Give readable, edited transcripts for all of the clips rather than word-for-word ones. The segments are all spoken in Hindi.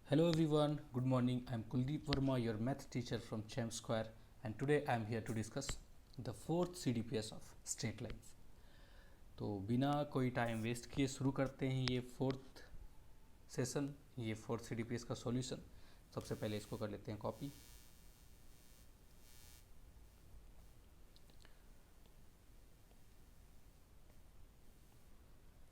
Hello everyone, good morning. I'm Kuldeep Verma, your math teacher from Chem Square, and today I'm here to discuss the fourth CDPS of straight lines. तो बिना कोई टाइम वेस्ट किए शुरू करते हैं ये फोर्थ सेशन, ये फोर्थ CDPS का सॉल्यूशन। सबसे पहले इसको कर लेते हैं कॉपी।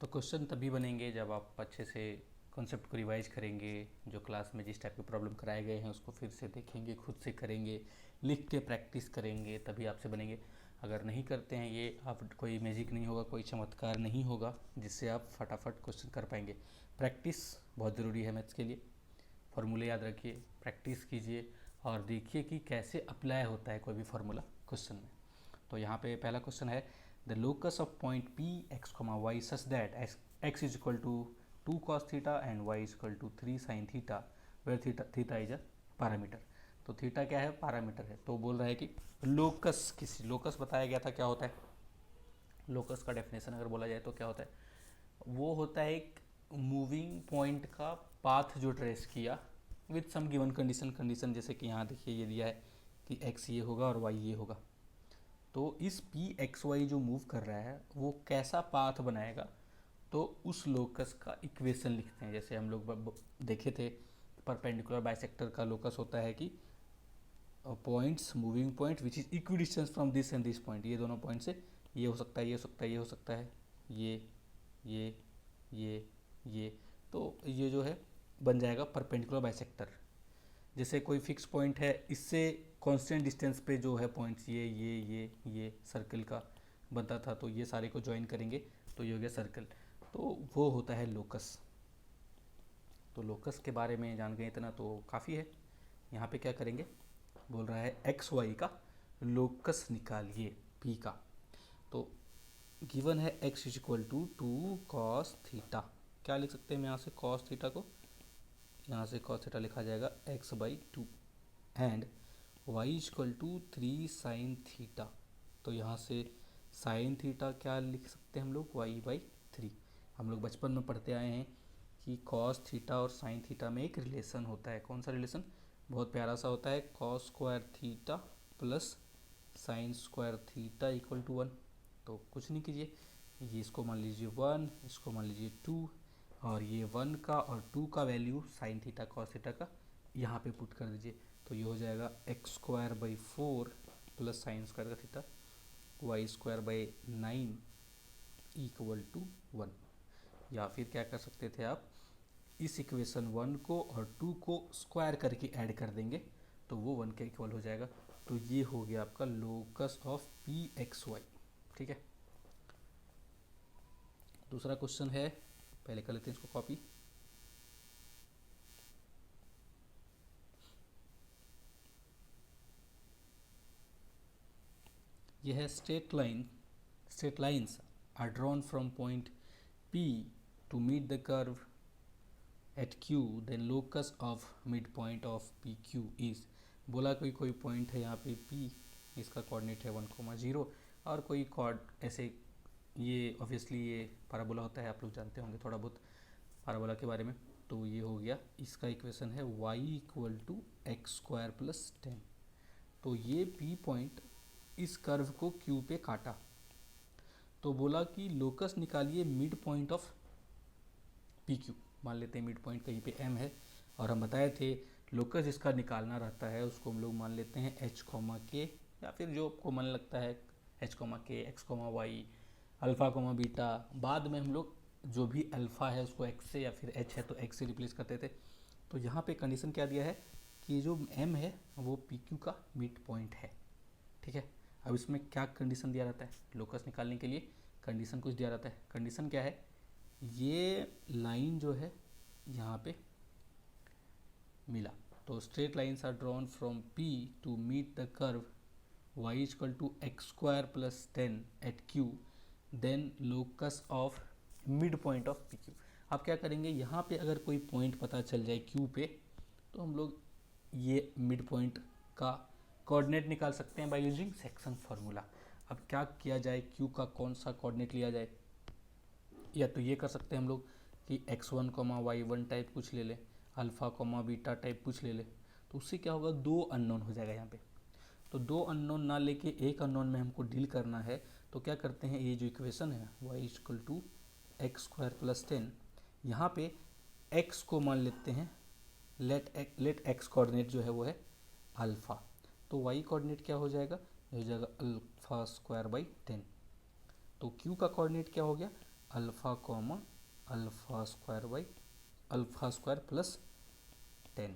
तो क्वेश्चन तभी बनेंगे जब आप अच्छे से कॉन्सेप्ट को रिवाइज करेंगे, जो क्लास में जिस टाइप के प्रॉब्लम कराए गए हैं उसको फिर से देखेंगे, खुद से करेंगे, लिख के प्रैक्टिस करेंगे, तभी आपसे बनेंगे। अगर नहीं करते हैं ये, आप कोई मैजिक नहीं होगा, कोई चमत्कार नहीं होगा जिससे आप फटाफट क्वेश्चन कर पाएंगे। प्रैक्टिस बहुत ज़रूरी है मैथ्स के लिए। फार्मूले याद रखिए, प्रैक्टिस कीजिए और देखिए कि कैसे अप्लाई होता है कोई भी फार्मूला क्वेश्चन में। तो यहाँ पे पहला क्वेश्चन है, the locus of point P x comma y such that x is equal to 2 cos theta and y is equal to 3 sin theta where theta is a parameter. तो थीटा क्या है? पैरामीटर है। तो बोल रहा है कि लोकस, किसी लोकस बताया गया था क्या होता है। लोकस का डेफिनेशन अगर बोला जाए तो क्या होता है, वो होता है एक मूविंग पॉइंट का पाथ जो ट्रेस किया विथ सम गिवन कंडीशन जैसे कि यहाँ देखिए ये दिया है कि x ये होगा और y ये होगा। तो इस पी एक्स वाई जो मूव कर रहा है वो कैसा पाथ बनाएगा, तो उस लोकस का इक्वेशन लिखते हैं। जैसे हम लोग देखे थे परपेंडिकुलर बाइसेक्टर का लोकस होता है कि points moving point which is equi distance from this and this point. ये दोनों पॉइंट से ये हो सकता है, ये हो सकता है, ये हो सकता है, ये ये ये। तो ये जो है बन जाएगा परपेंडिकुलर बाइसेक्टर। जैसे कोई फिक्स पॉइंट है, इससे कांस्टेंट डिस्टेंस पे जो है पॉइंट्स ये सर्कल का बनता था, तो ये सारे को ज्वाइन करेंगे तो ये हो गया सर्कल। तो वो होता है लोकस। तो लोकस के बारे में जान गए इतना तो काफ़ी है। यहाँ पे क्या करेंगे, बोल रहा है एक्स वाई का लोकस निकालिए पी का। तो गिवन है x is equal to 2 cos theta. क्या लिख सकते हैं यहाँ से कॉस थीटा को, यहाँ से कॉस थीटा लिखा जाएगा x/2 and y equal to 3 sine theta. तो यहाँ से साइन थीटा क्या लिख सकते हैं हम लोग, y/3। हम लोग बचपन में पढ़ते आए हैं कि कॉस थीटा और साइन थीटा में एक रिलेशन होता है। कौन सा रिलेशन? बहुत प्यारा सा होता है, cos square theta plus sine square theta equal to 1। तो कुछ नहीं कीजिए, ये इसको मान लीजिए 1, इसको मान लीजिए 2, और ये 1 का और 2 का value sine theta cos theta का यहाँ पे पुट कर दीजिए। तो ये हो जाएगा x²/4 प्लस साइन स्क्वायर का थीटा y²/9 इक्वल टू 1। या फिर क्या कर सकते थे आप, इस इक्वेशन 1 को और 2 को स्क्वायर करके ऐड कर देंगे तो वो 1 के इक्वल हो जाएगा। तो ये हो गया आपका locus of P x y. ठीक है। दूसरा क्वेश्चन है, पहले कर लेते हैं इसको कॉपी। यह है straight lines are drawn from point P to meet the curve at Q, then locus of midpoint of PQ is। बोला कोई पॉइंट है यहाँ पे P, इसका कोऑर्डिनेट है 1,0 और कोई कॉर्ड ऐसे, ये ऑब्वियसली ये पैराबोला होता है, आप लोग जानते होंगे थोड़ा बहुत पैराबोला के बारे में। तो ये हो गया, इसका इक्वेशन है y इक्वल टू x² + 10। तो ये P पॉइंट इस कर्व को Q पे काटा, तो बोला कि लोकस निकालिए मिड पॉइंट ऑफ PQ। मान लेते हैं मिड पॉइंट कहीं पे M है, और हम बताए थे लोकस जिसका निकालना रहता है उसको हम लोग मान लेते हैं h, या फिर जो आपको मन लगता है h, x, y, alpha, beta. बाद में हम लोग जो भी अल्फ़ा है उसको x से, या फिर h है तो x से रिप्लेस करते थे। तो यहाँ पे कंडीशन क्या दिया है कि जो M है वो PQ का मिड पॉइंट है। ठीक है। अब इसमें क्या कंडीशन दिया रहता है लोकस निकालने के लिए, कंडीशन कुछ दिया रहता है। कंडीशन क्या है, ये लाइन जो है यहाँ पे मिला, तो straight lines are drawn from P to meet the curve y equal to x² + 10 at Q, then locus of mid point of PQ। आप क्या करेंगे, यहाँ पे अगर कोई पॉइंट पता चल जाए Q पे, तो हम लोग ये मिड पॉइंट का कोऑर्डिनेट निकाल सकते हैं बाय यूजिंग सेक्शन फार्मूला। अब क्या किया जाए, Q का कौन सा कोऑर्डिनेट लिया जाए, या तो ये कर सकते हैं हम लोग कि x1, y1 टाइप कुछ ले लें। अल्फ़ा कॉमा बीटा टाइप कुछ ले ले, तो उससे क्या होगा, दो अननोन हो जाएगा यहाँ पे। तो दो अननोन ना लेके एक अननोन में हमको डील करना है, तो क्या करते हैं, ये जो इक्वेशन है y equal to x square plus 10, यहाँ पे x को मान लेते हैं, लेट x कोऑर्डिनेट जो है वो है अल्फ़ा, तो y कोऑर्डिनेट क्या हो जाएगा, ये हो जाएगा अल्फ़ा स्क्वायर बाई 10। तो q का कोऑर्डिनेट क्या हो गया, alpha comma alpha square by alpha square plus 10।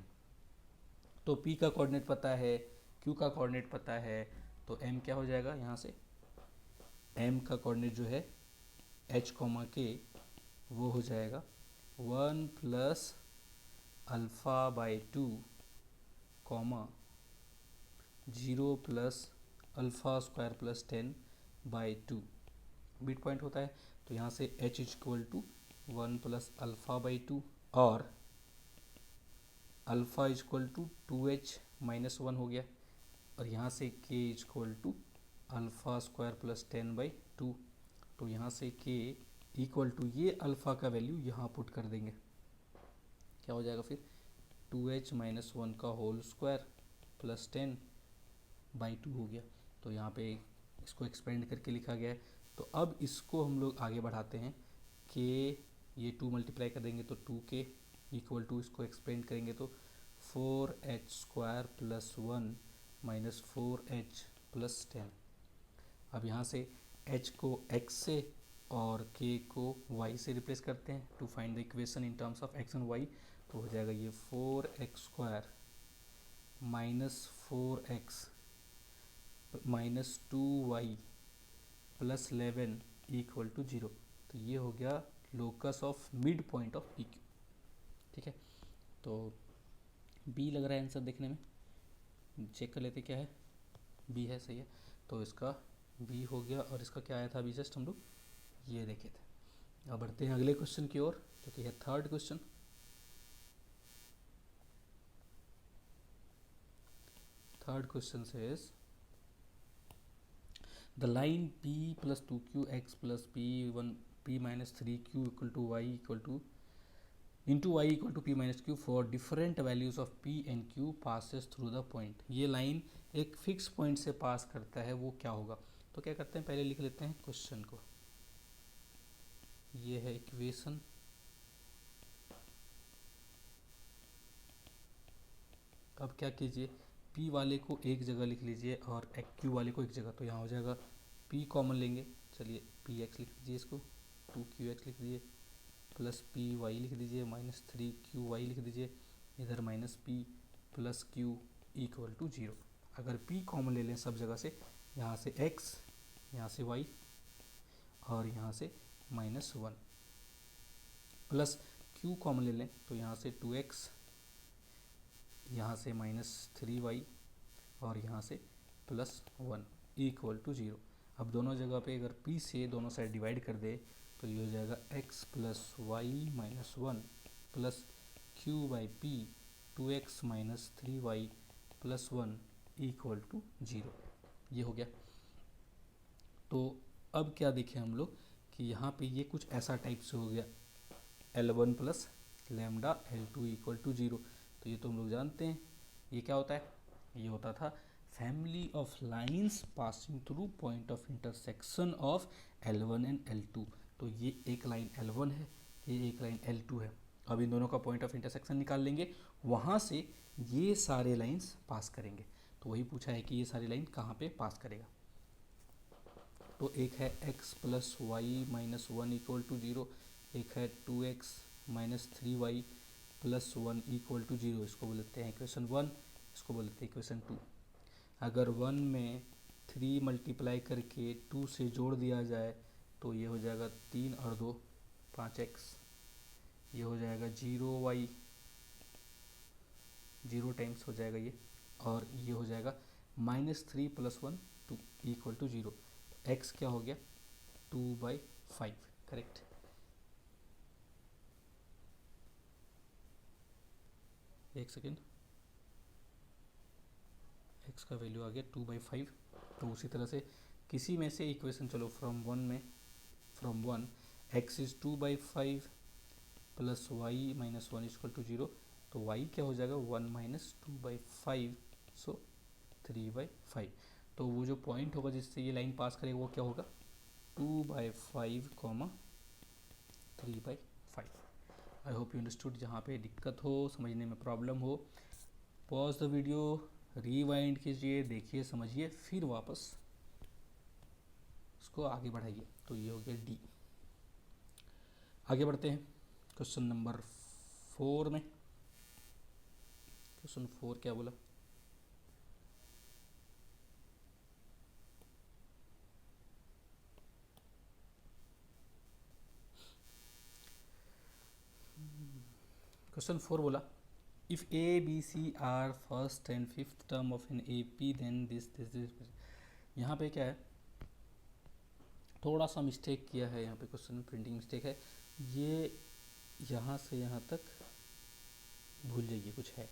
तो p का कोऑर्डिनेट पता है, q का कोऑर्डिनेट पता है, तो m क्या हो जाएगा, यहाँ से m का कोऑर्डिनेट जो है h कॉमा k वो हो जाएगा 1 plus alpha by 2 comma 0 plus alpha square plus 10 by 2, mid point होता है, तो यहाँ से h equal to 1 plus alpha by 2 और alpha equal to 2h minus 1 हो गया, और यहाँ से k equal to alpha square plus 10 by 2, तो यहाँ से k इक्वल टू ये अल्फ़ा का वैल्यू यहाँ पुट कर देंगे, क्या हो जाएगा फिर 2h माइनस 1 का होल स्क्वायर प्लस 10 बाई 2 हो गया। तो यहाँ पे इसको एक्सपेंड करके लिखा गया है। तो अब इसको हम लोग आगे बढ़ाते हैं कि ये 2 मल्टीप्लाई कर देंगे तो 2k इक्वल टू, इसको एक्सपेंड करेंगे तो 4h square plus 1 minus 4h plus 10। अब यहाँ से h को x से और k को y से रिप्लेस करते हैं to find the equation in terms of x and y, तो हो जाएगा ये 4x square minus 4x minus 2y plus 11 equal to 0। तो ये हो गया locus of mid point of P Q. ठीक है, तो बी लग रहा है आंसर देखने में, चेक कर लेते क्या है, बी है, सही है। तो इसका बी हो गया, और इसका क्या आया था अभी जस्ट हम लोग ये देखे थे। अब बढ़ते हैं अगले क्वेश्चन की ओर, जो कि है थर्ड क्वेश्चन। थर्ड क्वेश्चन से is the line p plus 2qx plus p minus 3q equal to y equal to into y equal to p minus q for different values of p and q passes through the point। ये लाइन एक फिक्स पॉइंट से पास करता है, वो क्या होगा। तो क्या करते हैं, पहले लिख लेते हैं क्वेश्चन को, ये है इक्वेशन, अब क्या कीजिए, p वाले को एक जगह लिख लीजिए और q वाले को एक जगह, तो यहाँ हो जाएगा p कॉमन लेंगे, चलिए px लिख दीजिए, इसको 2qx लिख दीजिए, प्लस पी वाई लिख दीजिए, माइनस 3qy लिख दीजिए, इधर minus p plus q equal to 0। अगर p कॉमन ले लें सब जगह से, यहाँ से x, यहाँ से y और यहाँ से माइनस 1, प्लस q कॉमन ले लें तो यहाँ से 2x, यहाँ से माइनस 3y और यहाँ से प्लस 1 इक्वल टू 0। अब दोनों जगह पे अगर p से दोनों साइड डिवाइड कर दे तो ये हो जाएगा x plus y minus 1 plus q by p 2x minus 3y plus 1 equal to 0, ये हो गया। तो अब क्या देखें हम लोग कि यहाँ पे ये कुछ ऐसा टाइप से हो गया, L1 plus lambda L2 equal to 0। तो ये तो हम लोग जानते हैं, ये क्या होता है, ये होता था family of lines passing through point of intersection of L1 and L2। तो ये एक लाइन L1 है, ये एक लाइन L2 है। अब इन दोनों का पॉइंट ऑफ इंटरसेक्शन निकाल लेंगे, वहाँ से ये सारे लाइंस पास करेंगे। तो वही पूछा है कि ये सारी लाइन कहाँ पे पास करेगा। तो एक है x plus y minus 1 equal to 0, एक है 2x minus 3y plus 1 equal to 0, इसको बोलते हैं इक्वेशन 1, इसको बोलते हैं इक्वेशन 2। अगर 1 में 3 मल्टीप्लाई करके 2 से जोड़ दिया जाए तो ये हो जाएगा 3 और 2 5x, ये हो जाएगा 0y, 0 टाइम्स हो जाएगा ये, और ये हो जाएगा minus 3 plus 1 2 equal to 0। x क्या हो गया 2/5, करेक्ट। एक सेकेंड, x का वैल्यू आ गया 2/5। तो उसी तरह से किसी में से इक्वेशन, चलो from 1 x is 2/5 plus y minus 1 equal to 0, तो y क्या हो जाएगा 1 माइनस 2/5, सो 3/5। तो वो जो पॉइंट होगा जिससे ये लाइन पास करेगा वो क्या होगा 2/5, 3/5। I hope you understood. जहाँ पे दिक्कत हो, समझने में प्रॉब्लम हो, पॉज द वीडियो, रीवाइंड कीजिए, देखिए, समझिए, फिर वापस उसको आगे बढ़ाइए। तो ये हो गया डी। आगे बढ़ते हैं क्वेश्चन नंबर 4 में। क्वेश्चन 4 क्या बोला? क्वेश्चन 4 बोला if a B C are first and fifth term of an A P then this. यहाँ पे क्या है, थोड़ा सा मिस्टेक किया है यहाँ पे, क्वेश्चन में प्रिंटिंग मिस्टेक है। ये यहाँ से यहाँ तक भूल जाइए, कुछ है।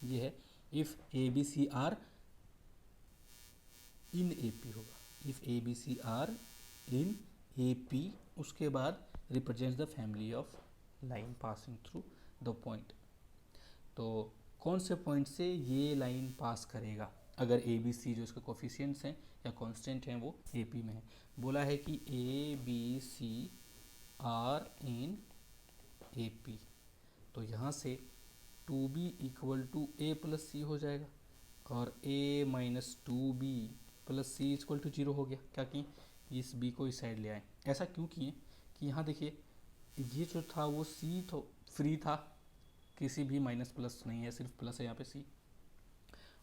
ये है if A B C R in A P होगा। If A B C R in A P, उसके बाद represents the family of line passing through the point. तो कौन से पॉइंट से ये लाइन पास करेगा अगर ए बी सी जो इसके कोफिशिएंट्स हैं या कांस्टेंट हैं वो ए पी में है। बोला है कि A B C R in A P, तो यहाँ से 2b equal to A plus C हो जाएगा और a minus 2b plus C equal to 0 हो गया। क्या कि इस b को इस साइड ले आए। ऐसा क्यों किए कि यहाँ देखिए ये जो था वो c तो फ्री था, किसी भी माइनस प्लस नहीं है, सिर्फ प्लस है यहाँ पे c,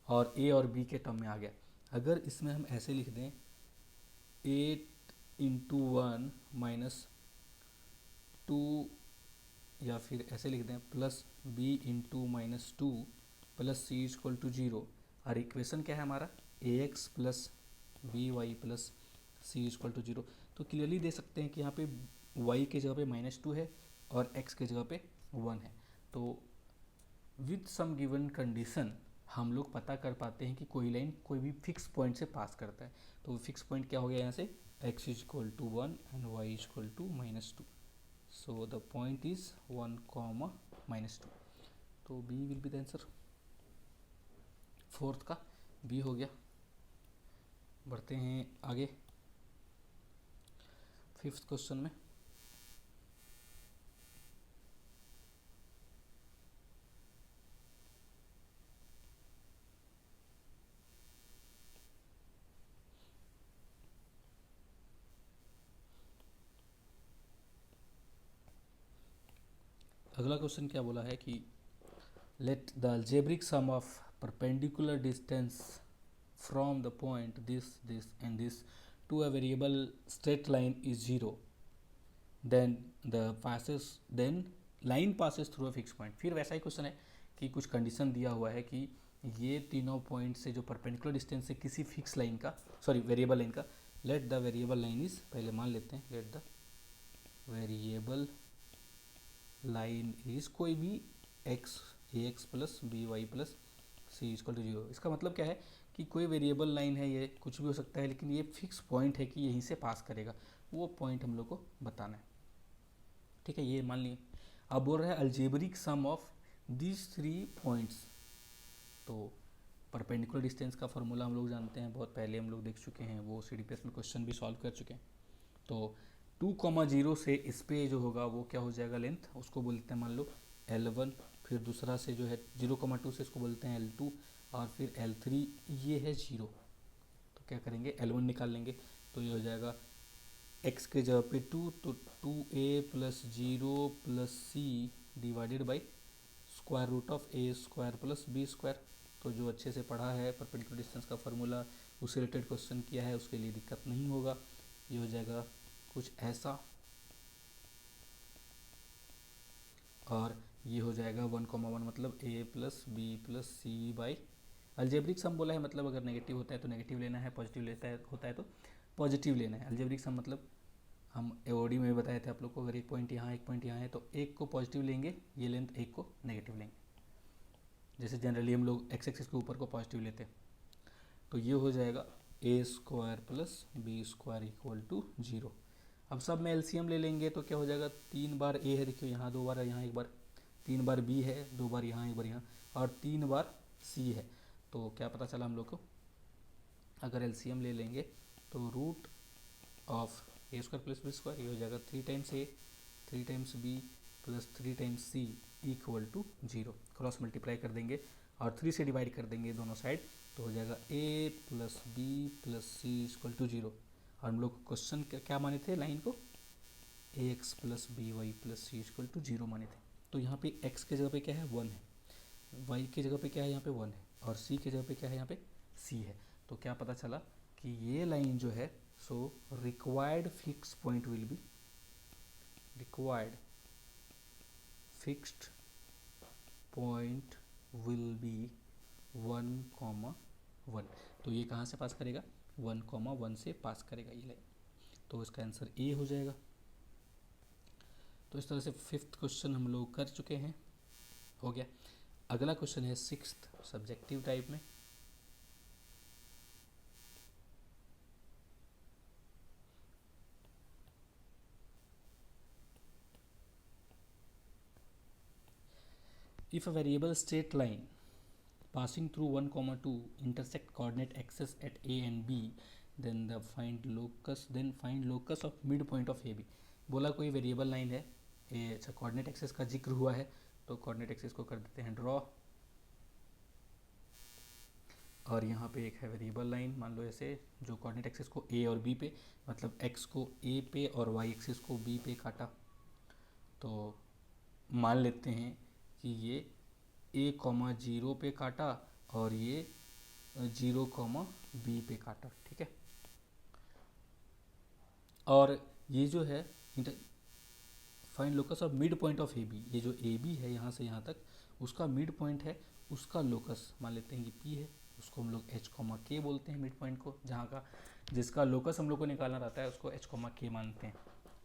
और a और b के टर्म में आ गया। अगर इसमें हम ऐसे लिख दें 8 इंटू 1 माइनस 2, या फिर ऐसे लिख दें plus b into minus 2 plus C equal to 0, और इक्वेशन क्या है हमारा A x plus B Y plus C equal to 0। तो क्लियरली दे सकते हैं कि यहाँ पे y के जगह पे -2 है और x के जगह पे 1 है। तो विथ सम गिवन कंडीशन हम लोग पता कर पाते हैं कि कोई लाइन कोई भी फिक्स पॉइंट से पास करता है। तो फिक्स पॉइंट क्या हो गया यहाँ से x equal to 1 and y equal to -2। So the point is 1, -2. तो B will be the answer। Fourth का B हो गया। बढ़ते हैं आगे फिफ्थ क्वेश्चन में। अगला क्वेश्चन क्या बोला है कि let the algebraic sum of perpendicular distance from the point this and this to a variable straight line is 0, then line passes through a fix point. फिर वैसा ही क्वेश्चन है कि कुछ कंडीशन दिया हुआ है कि ये तीनों पॉइंट से जो परपेंडिकुलर डिस्टेंस है किसी फिक्स लाइन का, सॉरी वेरिएबल लाइन का, let the variable line is, पहले मान लेते हैं let the variable line is कोई भी x a x plus B Y plus C equal to 0। इसका मतलब क्या है कि कोई वेरिएबल लाइन है, ये कुछ भी हो सकता है, लेकिन ये फिक्स पॉइंट है कि यहीं से पास करेगा, वो पॉइंट हम लोग को बताना है। ठीक है, ये मान लिए। अब बोल रहा है algebraic sum of these 3 points. तो परपेंडिकुलर डिस्टेंस का फॉर्मूला हम लोग जानते हैं, बहुत पहले हम लोग देख चुके हैं, वो CDPS में क्वेश्चन भी सॉल्व कर चुके हैं। तो 2,0 से इस पे जो होगा वो क्या हो जाएगा लेंथ, उसको बोलते हैं मान लो L1, फिर दूसरा से जो है 0,2 से इसको बोलते हैं L2, और फिर L3 ये है 0। तो क्या करेंगे L1 निकाल लेंगे, तो ये हो जाएगा x के जगह पे 2, तो 2a plus 0 plus c divided by square root of a square plus B square. तो जो अच्छे से पढ़ा है परपेंडिकुलर डिस्टेंस का फार्मूला, उससे रिलेटेड क्वेश्चन किया है, उसके लिए दिक्कत नहीं होगा। ये हो जाएगा कुछ ऐसा, और ये हो जाएगा 1,1 मतलब a plus B plus C by algebraic sum बोला है, मतलब अगर नेगेटिव होता है तो नेगेटिव लेना है, पॉजिटिव होता है तो पॉजिटिव लेना है। अलजेब्रिक सम मतलब हम एओडी में भी बताए थे आप लोग को, अगर एक पॉइंट यहाँ एक पॉइंट यहाँ है तो एक को पॉजिटिव लेंगे ये लेंथ, एक को नेगेटिव लेंगे, जैसे जनरली हम लोग एक्स एक्सिस के ऊपर को पॉजिटिव लेते हैं। तो ये हो जाएगा A square plus B square equal to 0। अब सब में एलसीएम ले लेंगे तो क्या हो जाएगा, 3 बार ए है, देखिए यहाँ 2 बार है, यहाँ 1 बार, 3 बार बी है, 2 बार यहाँ, 1 बार यहाँ, और 3 बार सी है। तो क्या पता चला हम लोग को, अगर एलसीएम ले लेंगे तो root of a square plus B square, ये हो जाएगा 3 times a 3 times b plus 3 times c equal to 0। Cross multiply कर देंगे और 3 से डिवाइड कर देंगे दोनों साइड, तो हो जाएगा A plus B plus C equal to 0। और हम लोग क्वेश्चन क्या माने थे लाइन को, A x plus B Y plus C equal to 0 माने थे। तो यहाँ पे x के जगह पे क्या है 1 है, y के जगह पे क्या है यहाँ पे 1 है, और c के जगह पे क्या है यहाँ पे c है। तो क्या पता चला कि ये लाइन जो है, so required fix point will be, required fixed point will be 1,1। तो ये कहाँ से पास करेगा, 1,1 से पास करेगा ये लाइन। तो इसका आंसर ए हो जाएगा। तो इस तरह से 5th क्वेश्चन हम लोग कर चुके हैं, हो गया। अगला क्वेश्चन है 6th सब्जेक्टिव टाइप में। If a variable straight line passing through 1,2 intersect coordinate axes at a and b, then find locus of midpoint of AB। बोला कोई वेरिएबल लाइन है, ये अच्छा कोऑर्डिनेट एक्सेस का जिक्र हुआ है, तो कोऑर्डिनेट एक्सेस को कर देते हैं ड्रॉ। और यहाँ पे एक है वेरिएबल लाइन, मान लो ऐसे, जो कोऑर्डिनेट एक्सेस को ए और बी पे, मतलब एक्स को ए पे और वाई एक्सेस को बी पे काटा। तो मान लेते हैं कि ये a,0 पे काटा और ये 0, b पे काटा, ठीक है। और ये जो है find locus of mid point of A B, ये जो ए बी है यहाँ से यहाँ तक, उसका मिड पॉइंट है, उसका लोकस मान लेते हैं कि पी है, उसको हम लोग h, k बोलते हैं मिड पॉइंट को, जहाँ का जिसका लोकस हम लोग को निकालना रहता है उसको h, k मानते हैं।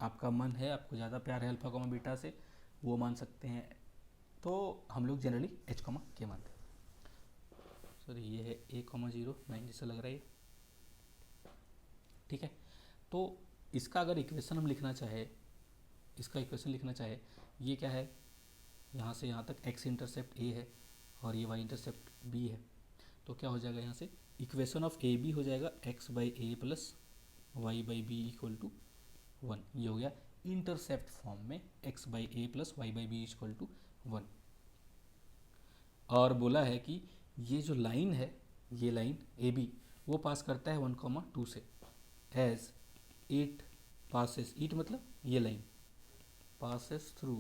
आपका मन है, आपको ज़्यादा प्यार है अल्फा, बीटा से, वो मान सकते हैं, तो हम लोग जनरली h, k मानते हैं। सॉरी, ये है a,0 9 जैसा लग रहा है, ठीक है। तो इसका अगर इक्वेशन हम लिखना चाहे, इसका इक्वेशन लिखना चाहे, ये क्या है, यहाँ से यहाँ तक x इंटरसेप्ट a है और ये y इंटरसेप्ट b है। तो क्या हो जाएगा यहाँ से, इक्वेशन ऑफ ए बी हो जाएगा x by a plus y by b equal to 1। ये हो गया इंटरसेप्ट फॉर्म में x by a plus y by b equal to 1। और बोला है कि ये जो लाइन है, ये लाइन ए बी, वो पास करता है 1,2 से, एज इट पासेस, इट मतलब ये लाइन पासेस थ्रू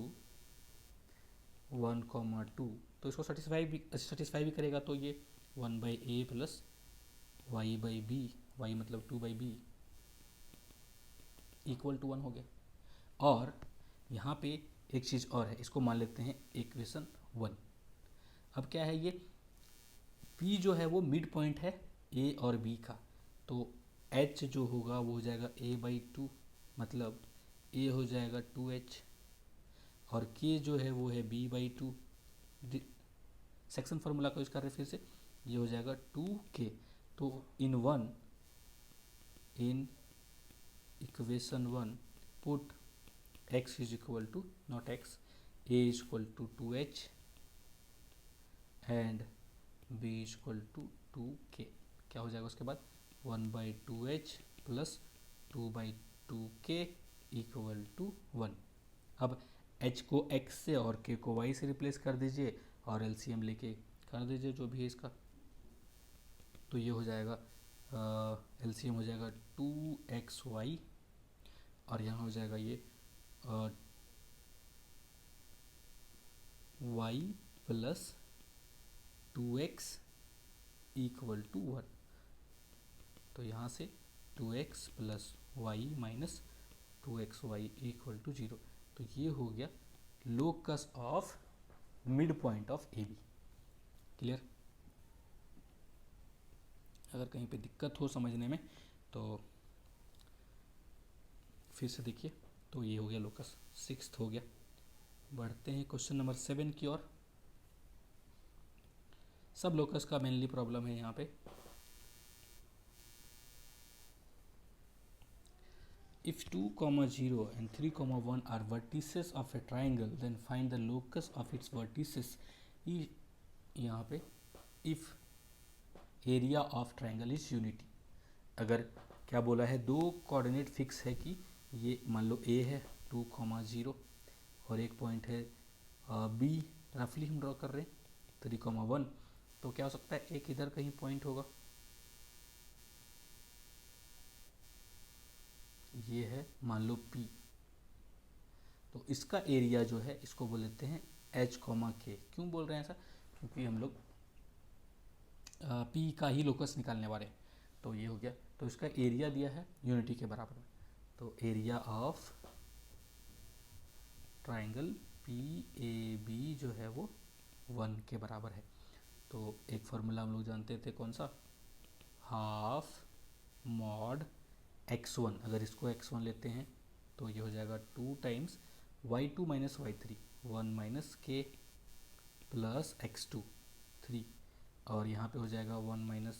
1,2। तो इसको सेटिस्फाई भी करेगा, तो ये 1 by a plus y by b, y मतलब 2 बाई बी इक्वल टू 1 हो गया। और यहाँ पे एक चीज़ और है, इसको मान लेते हैं इक्वेशन 1। अब क्या है, ये P जो है वो मिड पॉइंट है A और B का, तो H जो होगा वो हो जाएगा a/2, मतलब A हो जाएगा 2H, और K जो है वो है b/2। सेक्शन फार्मूला को यूज कर रहे फिर से, ये हो जाएगा 2K। तो in equation 1 put x is equal to, not x, A is equal to 2H and b is equal to 2K। क्या हो जाएगा उसके बाद, 1/2H plus 2/2K equal to 1। अब h को x से और k को y से रिप्लेस कर दीजिए और एलसीएम लेके कर दीजिए जो भी है इसका। तो ये हो जाएगा, एलसीएम हो जाएगा 2xy, और यहाँ हो जाएगा ये y plus 2x equal to 1। तो यहाँ से 2x plus y minus 2xy equal to 0। तो ये हो गया locus of mid point of A B. Clear? अगर कहीं पे दिक्कत हो समझने में तो फिर से देखिए। तो ये हो गया लोकस, 6th हो गया। बढ़ते हैं क्वेश्चन नंबर 7 की ओर। सब लोकस का मेनली प्रॉब्लम है यहाँ पे। If 2 comma 0 and 3 comma 1 are vertices of a triangle, then find the locus of its vertices. यहाँ पे if area of triangle is unity, अगर क्या बोला है, दो कोऑर्डिनेट फिक्स है कि ये मान लो a है 2 comma 0 और एक पॉइंट है b रफली हम ड्रॉ कर रहे हैं 3 comma 1, तो क्या हो सकता है, एक इधर कहीं पॉइंट होगा, ये है मान लो P, तो इसका एरिया जो है इसको बोल लेते हैं H कॉमा K। क्यों बोल रहे हैं ऐसा, क्योंकि हम लोग P का ही लोकस निकालने वाले हैं। तो ये हो गया, तो इसका एरिया दिया है यूनिटी के बराबर में, तो एरिया ऑफ ट्राइंगल PAB जो है वो 1 के बराबर है। तो एक फार्मूला हम लोग जानते थे, कौन सा, हाफ मॉड x1, अगर इसको x1 लेते हैं तो ये हो जाएगा 2 times y2 minus y3 1 minus k plus x2 3, और यहाँ पे हो जाएगा 1 माइनस,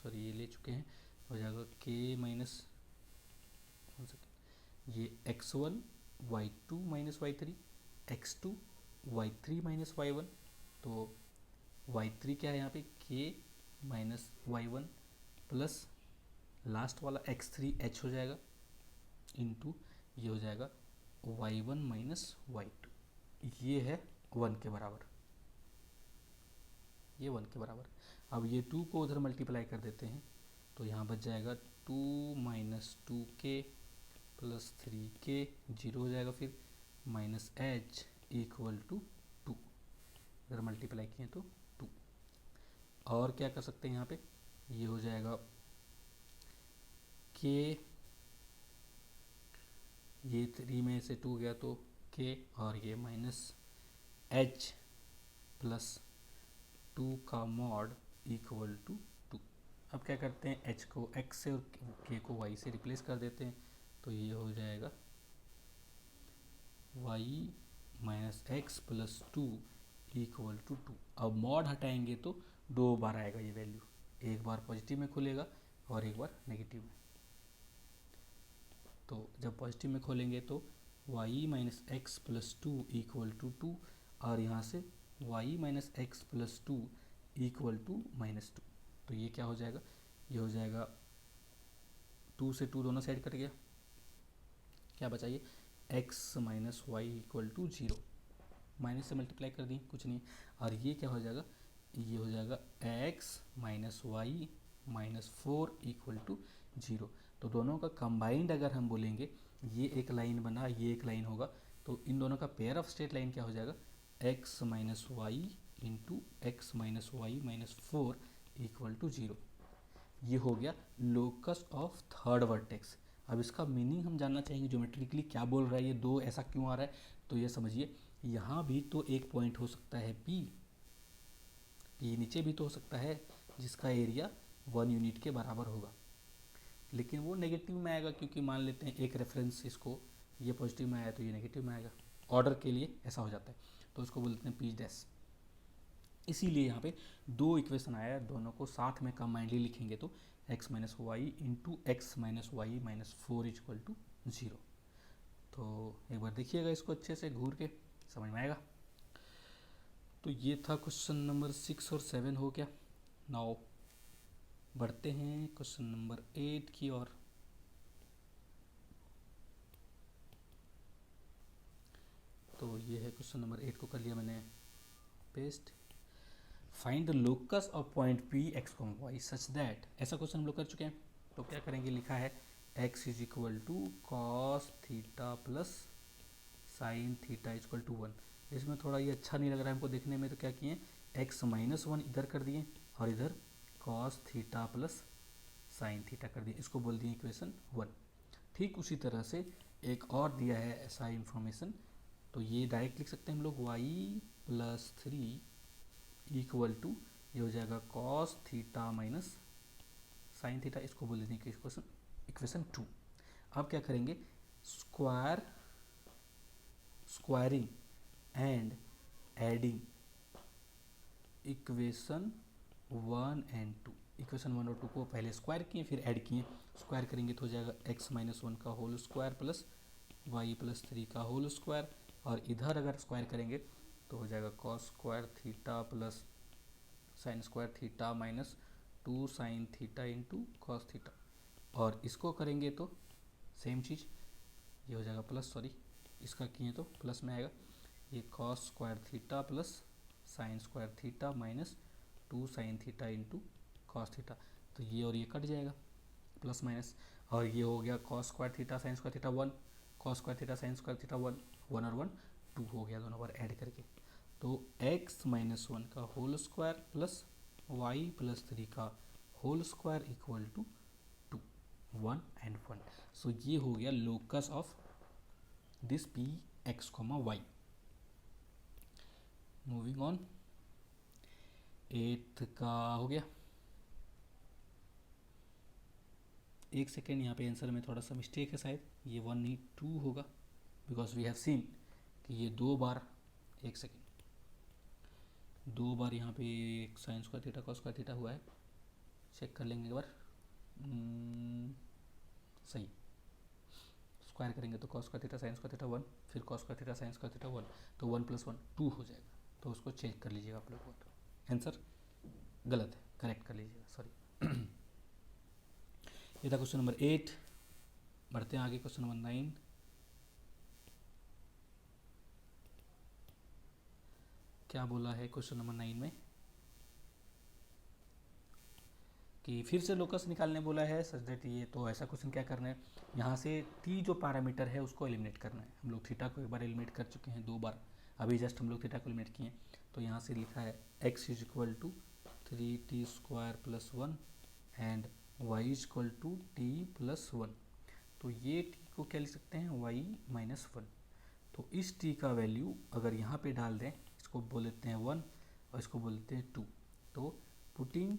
सॉरी ये ले चुके हैं, हो जाएगा k माइनस ये x1 y2 minus y3 x2 y3 minus y1, तो y3 क्या है यहाँ पे k minus y1 plus last वाला x3 h हो जाएगा इंटू ये हो जाएगा y1 माइनस y2, ये है 1 के बराबर, ये 1 के बराबर। अब ये 2 को उधर मल्टीप्लाई कर देते हैं तो यहाँ बच जाएगा 2 minus 2k plus 3k, zero हो जाएगा, फिर माइनस h इक्वल टू 2, इधर मल्टीप्लाई किए तो 2। और क्या कर सकते हैं यहाँ पे, ये हो जाएगा k, ये 3 में से 2 गया तो k, और ये माइनस h प्लस 2 का मॉड इक्वल टू 2। अब क्या करते हैं, h को x से और k को y से रिप्लेस कर देते हैं, तो ये हो जाएगा y minus x plus 2 equal to 2। अब मॉड हटाएंगे तो 2 बार आएगा ये वैल्यू, एक बार पॉजिटिव में खुलेगा और एक बार नेगेटिव में। तो जब पॉजिटिव में खोलेंगे तो y minus x plus 2 equal to 2, और यहाँ से y minus x plus 2 equal to minus 2, तो ये क्या हो जाएगा, ये हो जाएगा 2 से 2 दोनों साइड कट गया, क्या बचा, ये x minus y equal to 0, minus से मल्टीप्लाई कर दी कुछ नहीं, और ये क्या हो जाएगा, ये हो जाएगा x minus y minus 4 equal to 0। तो दोनों का कंबाइंड अगर हम बोलेंगे, ये एक लाइन बना, ये एक लाइन होगा, तो इन दोनों का पेयर ऑफ स्ट्रेट लाइन क्या हो जाएगा, x minus y into x minus y minus 4 equal to 0। ये हो गया लोकस ऑफ थर्ड वर्टेक्स। अब इसका मीनिंग हम जानना चाहेंगे, ज्योमेट्रिकली क्या बोल रहा है, ये 2 ऐसा क्यों आ रहा है, तो ये समझिए, यहाँ भी तो एक पॉइंट हो सकता है P नीचे भी तो हो सकता है, जिसका एरिया 1 यूनिट के बराबर होगा, लेकिन वो नेगेटिव में आएगा, क्योंकि मान लेते हैं एक रेफरेंस इसको, ये पॉजिटिव में आया तो ये नेगेटिव में आएगा, ऑर्डर के लिए ऐसा हो जाता है, तो उसको बोलते हैं P डैश। इसीलिए यहाँ पे 2 इक्वेशन आया है, दोनों को साथ में कंबाइंडली लिखेंगे तो x minus y into x minus y minus 4 equal to 0। तो एक बार देखिएगा इसको अच्छे से घूर के, समझ में आएगा। तो ये था क्वेश्चन नंबर 6 और 7 हो गया। नाउ बढ़ते हैं क्वेश्चन नंबर 8 की ओर। तो ये है क्वेश्चन नंबर 8 को कर लिया मैंने paste. Find the locus of point P x, y such that, ऐसा क्वेश्चन हम लोग कर चुके हैं। तो क्या करेंगे, लिखा है x is equal to cos theta plus sine theta equal to 1। इसमें थोड़ा ये अच्छा नहीं लग रहा है हमको देखने में, तो क्या किए, x माइनस 1 इधर कर दिए और इधर cos theta plus sine theta कर दिए, इसको बोल दिए इक्वेशन 1। ठीक उसी तरह से एक और दिया है ऐसा इंफॉर्मेशन, तो ये डायरेक्ट लिख सकते हैं हम लोग y प्लस 3 इक्वल टू, ये हो जाएगा cos theta minus sine theta, इसको बोल देंगे इक्वेशन 2। अब क्या करेंगे, squaring and adding equation 1 and 2। Equation 1 और 2 को पहले स्क्वायर किए फिर ऐड किए, स्क्वायर करेंगे तो हो जाएगा x माइनस 1 का whole square plus y plus 3 का होल स्क्वायर, और इधर अगर स्क्वायर करेंगे तो हो जाएगा cos square theta plus sine square theta minus 2 sine theta into cos theta, और इसको करेंगे तो सेम चीज़ ये हो जाएगा प्लस, सॉरी इसका किए तो प्लस में आएगा, ये cos square theta plus sine square theta minus 2 sine theta into cos theta, तो ये और ये कट जाएगा प्लस माइनस, और ये हो गया cos square theta sine square theta 1, cos square theta sine square theta 1, 1 और 1 2 हो गया दोनों बार ऐड करके, तो x माइनस 1 का whole square plus y plus 3 का whole square equal to 2, 1 and 1। So ये हो गया locus of this P x comma y. Moving on, 8th का हो गया। एक सेकेंड, यहाँ पे आंसर में थोड़ा सा मिस्टेक है, शायद ये 1 नहीं 2 होगा, बिकॉज वी हैव सीन कि ये 2 बार, एक सेकेंड, 2 बार यहाँ पे sign square theta cos square theta हुआ है, चेक कर लेंगे एक बार। सही, स्क्वायर करेंगे तो cos square theta sine square theta 1, फिर cos square theta sine square theta 1, तो 1 + 1 2 हो जाएगा, तो उसको चेक कर लीजिएगा आप लोग। आंसर गलत है, करेक्ट कर लीजिएगा, सॉरी। ये था क्वेश्चन नंबर 8। बढ़ते हैं आगे, क्वेश्चन नंबर 9। क्या बोला है क्वेश्चन नंबर 9 में कि फिर से लोकस निकालने बोला है सच दैट, ये तो ऐसा क्वेश्चन क्या करना है, यहाँ से टी जो पैरामीटर है उसको एलिमिनेट करना है। हम लोग थीटा को एक बार एलिमिनेट कर चुके हैं, 2 बार, अभी जस्ट हम लोग थीटा को एलिमिनेट किए, तो यहाँ से लिखा है x is equal to 3t square plus 1 and y is equal to t plus 1, तो ये t को क्या लिख सकते हैं y माइनस 1, तो इस t का वैल्यू अगर यहाँ पे डाल दें, इसको बोल देते हैं 1 और इसको बोल देते हैं 2, तो putting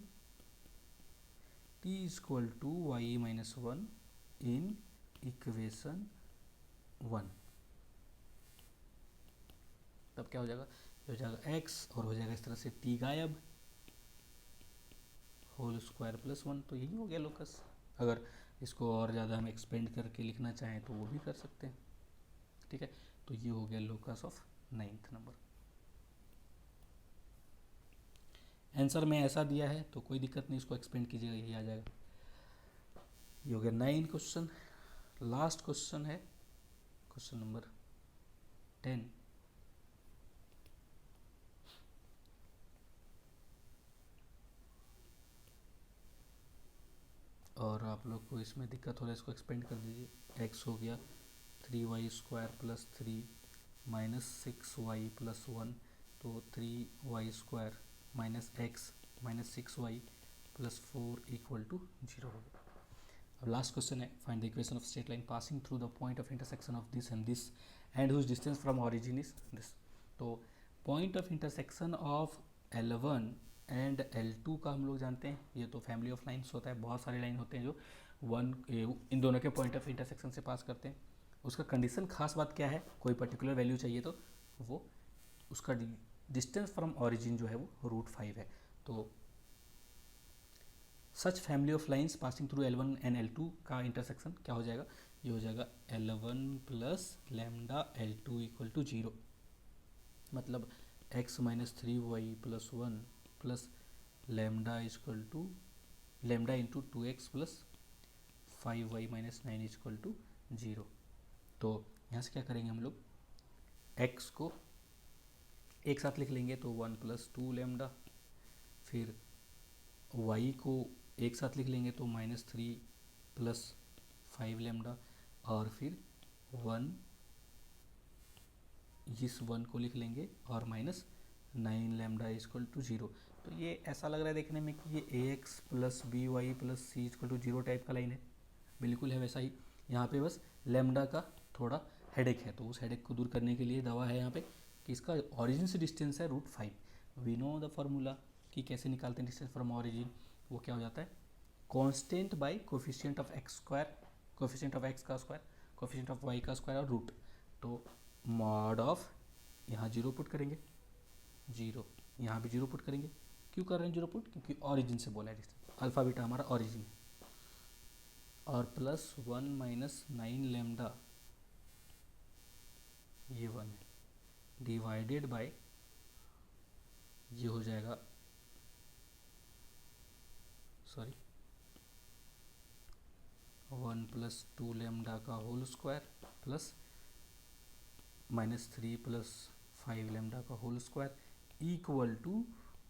t is equal to y minus 1 in equation 1, तब क्या हो जाएगा, ये हो जाएगा x और हो जाएगा इस तरह से t गायब, होल स्क्वायर प्लस 1, तो यही हो गया लोकस। अगर इसको और ज़्यादा हम एक्सपेंड करके लिखना चाहें तो वो भी कर सकते हैं, ठीक है। तो ये हो गया locus of 9th number. Answer में ऐसा दिया है तो कोई दिक्कत नहीं, इसको एक्सपेंड कीजिएगा, यही आ जाएगा। ये हो गया 9 क्वेश्चन। लास्ट क्वेश्चन है क्वेश्चन नंबर 10। और आप लोग को इसमें दिक्कत हो रहा है, इसको एक्सपेंड कर दीजिए। x हो गया 3y square plus 3 minus 6y plus 1, तो 3y square minus x minus 6y plus 4 equal to 0 हो गया। अब लास्ट क्वेश्चन है, find the equation of straight line passing through the point of intersection of this and whose distance from origin is this. तो point of intersection of L1 and L2 का हम लोग जानते हैं, ये तो फैमिली ऑफ लाइन्स होता है, बहुत सारे लाइन होते हैं जो इन दोनों के पॉइंट ऑफ इंटरसेक्शन से पास करते हैं। उसका कंडीशन खास बात क्या है, कोई पर्टिकुलर वैल्यू चाहिए तो वो उसका डिस्टेंस फ्रॉम ऑरिजिन जो है वो √5 है। तो सच family of lines passing through L1 and L2 का इंटरसेक्शन क्या हो जाएगा, ये हो जाएगा L1 plus lambda L2 equal to 0, मतलब x minus 3y plus 1 plus lambda equal to lambda into 2x plus 5y minus 9 equal to 0। तो यहाँ से क्या करेंगे हम लोग, x को एक साथ लिख लेंगे तो 1 प्लस 2 लैम्डा, फिर y को एक साथ लिख लेंगे तो -3 प्लस 5 लैम्डा, और फिर 1 इस 1 को लिख लेंगे और -9 लैम्डा इक्वल टू 0। तो ये ऐसा लग रहा है देखने में कि ये ax plus B Y plus C equal to 0 type का लाइन है, बिल्कुल है वैसा ही। यहाँ पे बस लैम्डा का थोड़ा हेडेक है, तो उस हेडेक को दूर करने के लिए दवा है यहाँ पे कि इसका ऑरिजिन से डिस्टेंस है √5। वी नो द फॉर्मूला कि कैसे निकालते हैं डिस्टेंस फ्रॉम ऑरिजिन, वो क्या हो जाता है constant bye coefficient of x square, coefficient of x का स्क्वायर, कोफिशिएंट ऑफ y का स्क्वायर और रूट। तो मॉड ऑफ यहाँ 0 पुट करेंगे 0, यहाँ भी 0 पुट करेंगे, क्यों कर रहे हैं 0 पुट, क्योंकि ऑरिजिन से बोला है, अल्फा बीटा हमारा ऑरिजिन है। और प्लस 1 माइनस 9 लैम्डा, ये 1 है, डिवाइडेड बाय ये हो जाएगा, सॉरी 1 प्लस 2 लैम्डा का whole square plus -3 plus 5 lambda का होल स्क्वायर इक्वल टू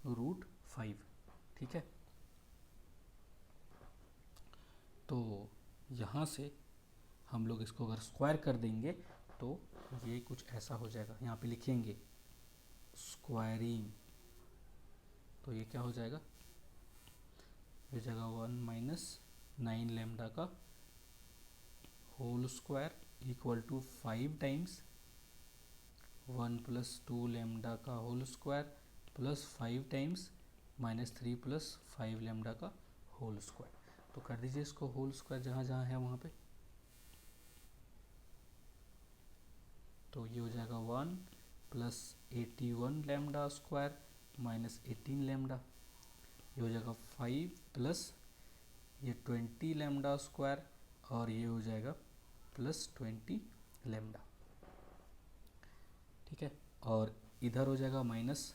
√5। ठीक है, तो यहाँ से हम लोग इसको अगर स्क्वायर कर देंगे तो ये कुछ ऐसा हो जाएगा। यहाँ पे लिखेंगे स्क्वायरिंग, तो ये क्या हो जाएगा, ये जगह 1 माइनस 9 लैम्डा का whole square equal to 5 times 1 plus 2 lambda का whole square plus 5 times -3 plus 5 lambda का होल स्क्वायर। तो कर दीजिए इसको होल स्क्वायर जहाँ जहाँ है वहाँ पे, तो ये हो जाएगा 1 plus 81 lambda square minus 18 lambda, ये हो जाएगा 5 प्लस ये 20 लैम्डा स्क्वायर और ये हो जाएगा प्लस 20 लैम्डा। ठीक है, और इधर हो जाएगा प्लस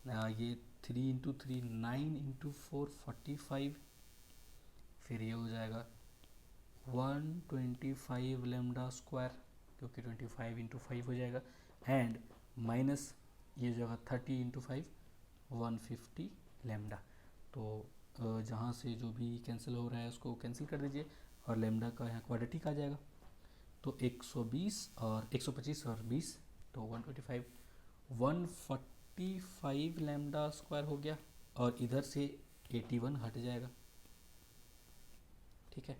ये 3 इंटू 3 9 इंटू 4 45, फिर ये हो जाएगा 125 लैम्डा स्क्वायर, क्योंकि 25 इंटू 5 हो जाएगा, एंड माइनस ये हो जाएगा 30 इंटू 5 150 लैम्डा। तो जहाँ से जो भी कैंसिल हो रहा है उसको कैंसिल कर दीजिए और लैम्डा का यहाँ क्वाड्रेटिक आ जाएगा, तो 120 और 125 और 20 तो 125 145 लैम्डा स्क्वायर हो गया, और इधर से 81 हट जाएगा। ठीक है,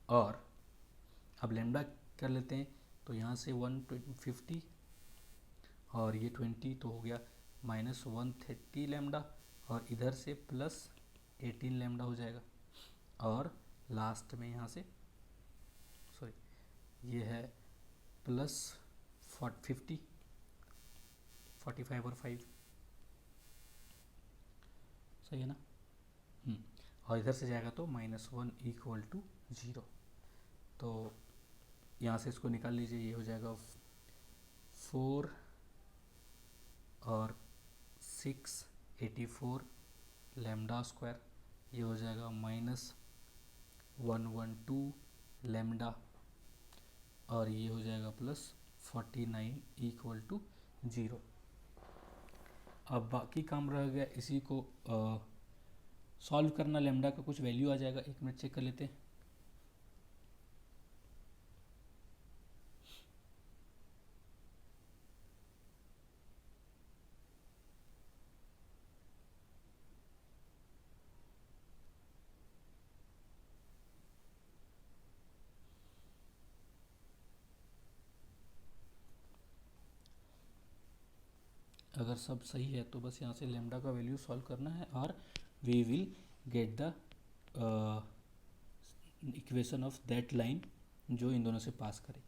और अब लैम्डा कर लेते हैं, तो यहाँ से 150 और ये 20 तो हो गया -130 लैम्डा, और इधर से प्लस 18 लैम्डा हो जाएगा, और लास्ट में यहाँ से ये है प्लस 50 45 और 5, सही है ना। और इधर से जाएगा तो -1 इक्वल टू 0, तो यहाँ से इसको निकाल लीजिए, ये हो जाएगा 4 और 6 84 लैम्डा स्क्वायर, ये हो जाएगा -112 लैम्डा, और ये हो जाएगा प्लस 49 इक्वल टू 0। अब बाकी काम रह गया, इसी को सॉल्व करना, लैम्डा का कुछ वैल्यू आ जाएगा, 1 मिनट चेक कर लेते हैं। अगर सब सही है तो बस यहाँ से लैम्डा का वैल्यू सॉल्व करना है, और we will get the equation of that line जो इन दोनों से पास करे।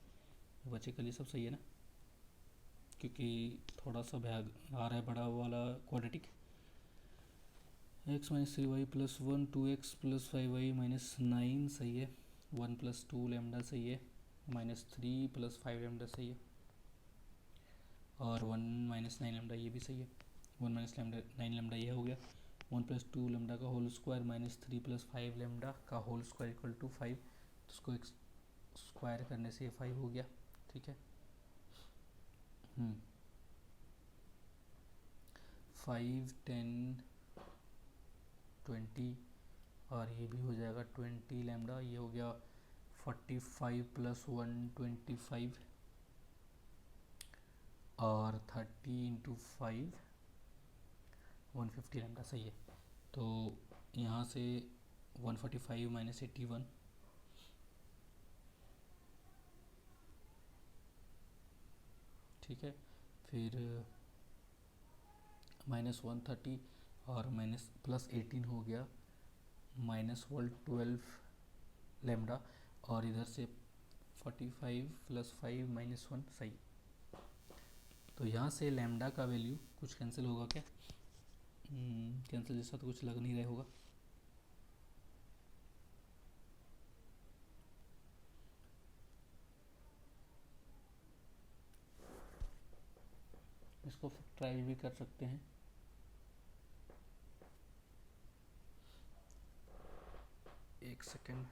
बच्चे के लिए सब सही है ना, क्योंकि थोड़ा सा भाग आ रहा है बड़ा वाला quadratic, x minus 3y plus 1 2x plus 5y minus 9 सही है, 1 प्लस 2 लैम्डा सही है, -3 प्लस 5 लैम्डा सही है, और 1 माइनस 9 लैम्डा ये भी सही है, 1 माइनस 9 लैम्डा ये हो गया, 1 प्लस 2 लैम्डा का होल स्क्वायर -3 प्लस 5 लैम्डा का होल स्क्वायर इक्वल टू 5, तो उसको स्क्वायर करने से 5 हो गया। ठीक है, 5 10 20 और ये भी हो जाएगा 20 लैम्डा, ये हो गया 45 प्लस 125 और 30 इंटू 5 150 लैम्डा सही है। तो यहाँ से 145 माइनस 81, ठीक है, फिर -130 और माइनस प्लस 18 हो गया -12 लैम्डा, और इधर से 45 प्लस 5 -1 सही। तो यहाँ से लैम्डा का वैल्यू कुछ कैंसिल होगा क्या, कैंसिल जैसा तो कुछ लग नहीं रहा होगा। इसको ट्राई भी कर सकते हैं। एक सेकेंड।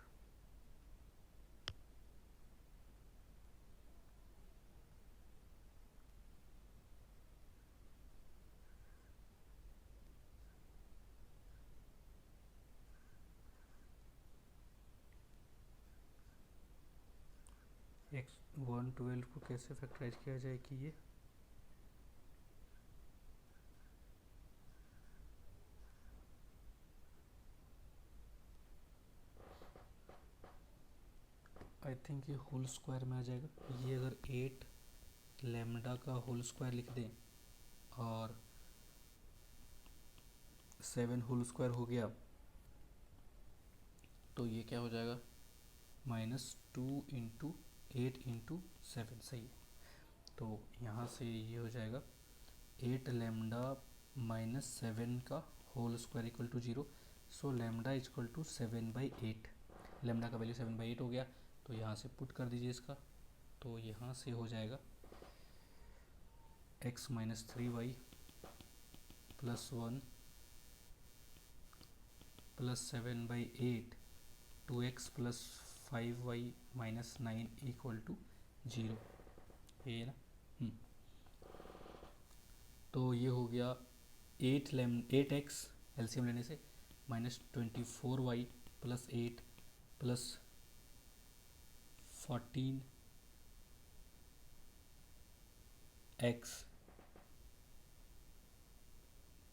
एक्स 112 को कैसे फैक्टराइज किया जाए कि ये आई थिंक ये होल स्क्वायर में आ जाएगा। ये अगर 8 लैम्डा का होल स्क्वायर लिख दें और 7 होल स्क्वायर हो गया तो ये क्या हो जाएगा, -2 × 8 × 7 सही है। तो यहाँ से ये हो जाएगा 8 लैम्डा -7 का whole square equal to 0। So lambda equal to 7/8। Lambda का वैल्यू 7/8 हो गया। तो यहाँ से पुट कर दीजिए इसका। तो यहाँ से हो जाएगा x - 3y + 1 + 7/8 2x + 5y - 9 = 0। ये ना। तो ये हो गया 8x एलसीएम लेने से -24y + 8 + 14x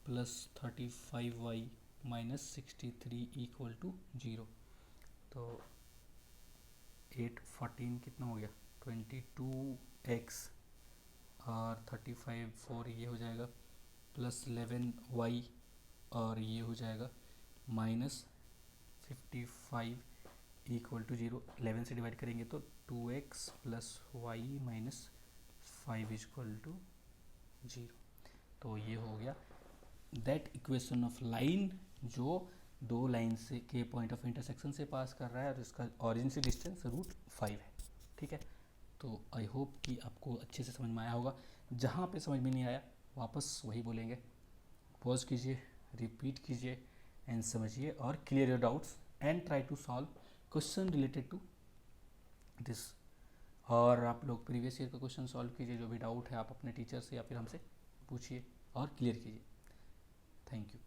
+ 35y - 63 = 0। तो 8 14 कितना हो गया 22x और 35 4 ये हो जाएगा +11y और ये हो जाएगा -55 = 0। 11 से डिवाइड करेंगे तो 2x + y - 5 = 0। तो ये हो गया दैट इक्वेशन ऑफ लाइन जो दो लाइन से के पॉइंट ऑफ इंटरसेक्शन से पास कर रहा है और इसका ऑरिजिन से डिस्टेंस √5 है। ठीक है। तो आई होप कि आपको अच्छे से समझ में आया होगा। जहाँ पे समझ में नहीं आया वापस वही बोलेंगे, पॉज कीजिए, रिपीट कीजिए एंड समझिए और clear your doubts and try to solve question related to this. और आप लोग प्रीवियस ईयर का क्वेश्चन सॉल्व कीजिए। जो भी डाउट है आप अपने टीचर से या फिर हमसे पूछिए और क्लियर कीजिए। Thank you.